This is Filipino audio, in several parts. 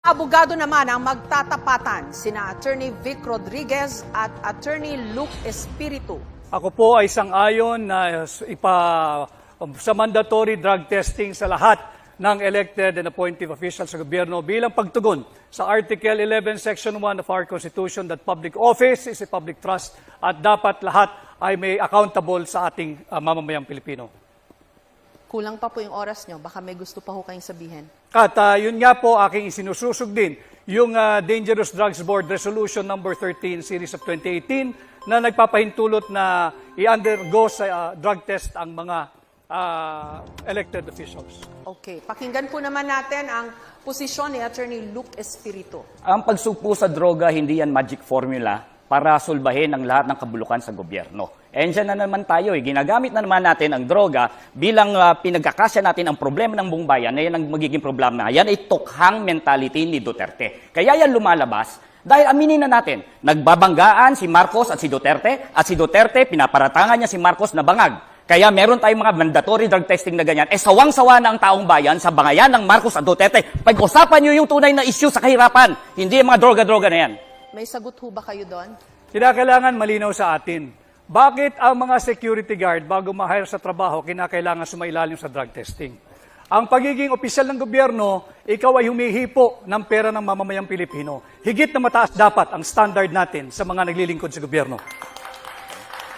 Abogado naman ang magtatapatan sina Attorney Vic Rodriguez at Attorney Luke Espiritu. Ako po ay sang-ayon na sa mandatory drug testing sa lahat ng elected and appointed officials sa gobyerno bilang pagtugon sa Article 11, Section 1 of our Constitution that public office is a public trust at dapat lahat ay may accountable sa ating mamamayang Pilipino. Kulang pa po yung oras nyo. Baka may gusto pa ho kayong sabihin. At yun nga po aking isinususog din yung Dangerous Drugs Board Resolution number 13 series of 2018 na nagpapahintulot na i-undergo sa drug test ang mga elected officials. Okay. Pakinggan po naman natin ang posisyon ni Attorney Luke Espiritu. Ang pagsugpo sa droga, hindi yan magic formula para sulbahin ang lahat ng kabulukan sa gobyerno. And dyan na naman tayo, ginagamit na naman natin ang droga bilang pinagkakasya natin ang problema ng buong bayan na yan ang magiging problema. Yan ay tukhang mentality ni Duterte. Kaya yan lumalabas dahil aminin na natin, nagbabanggaan si Marcos at si Duterte pinaparatangan niya si Marcos na bangag. Kaya meron tayong mga mandatory drug testing na ganyan. Sawang-sawa na ang taong bayan sa bangayan ng Marcos at Duterte. Pag-usapan niyo yung tunay na issue sa kahirapan, hindi yung mga droga-droga na yan. May sagot ho ba kayo doon? Kinakailangan malinaw sa atin. Bakit ang mga security guard bago ma-hire sa trabaho kinakailangan sumailalim sa drug testing? Ang pagiging opisyal ng gobyerno, ikaw ay humihipo ng pera ng mamamayang Pilipino. Higit na mataas dapat ang standard natin sa mga naglilingkod sa gobyerno.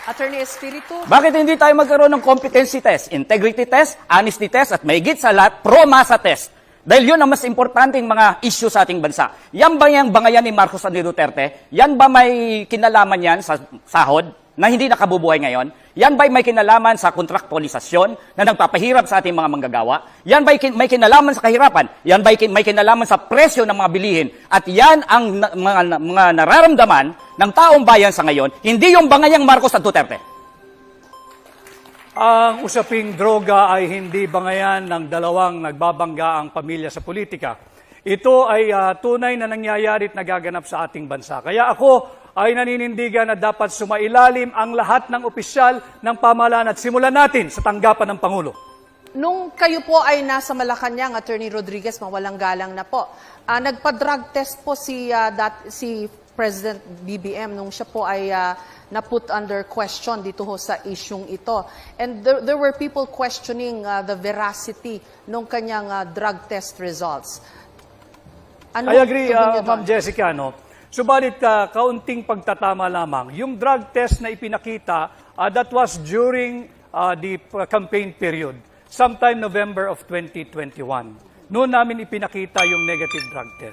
Attorney Espiritu? Bakit hindi tayo magkaroon ng competency test, integrity test, honesty test, at mahigit sa lahat, pro-masa test? Dahil yun ang mas importanteng mga issue sa ating bansa. Yan ba yung bangayan ni Marcos at ni Duterte? Yan ba may kinalaman yan sa sahod na hindi nakabubuhay ngayon? Yan ba may kinalaman sa kontraktualisasyon na nagpapahirap sa ating mga manggagawa? Yan ba may kinalaman sa kahirapan? Yan ba may kinalaman sa presyo ng mga bilihin? At yan ang mga nararamdaman ng taong bayan sa ngayon, hindi yung bangayang Marcos at Duterte. Ang usaping droga ay hindi bangayan ng dalawang nagbabangga ang pamilya sa politika. Ito ay tunay na nangyayari at nagaganap sa ating bansa. Kaya ako ay naninindigan na dapat sumailalim ang lahat ng opisyal ng pamahalaan at simulan natin sa tanggapan ng Pangulo. Nung kayo po ay nasa Malacanang, Attorney Rodriguez, mawalang galang na po, nagpa-drug test po si President BBM nung siya po ay na-put under question dito ho sa isyung ito. And there were people questioning the veracity nung kanyang drug test results. Ano I agree, tugon niyo Ma'am doon? Jessica, no? Subalit, kaunting pagtatama lamang. Yung drug test na ipinakita, that was during the campaign period, sometime November of 2021. Noon namin ipinakita yung negative drug test.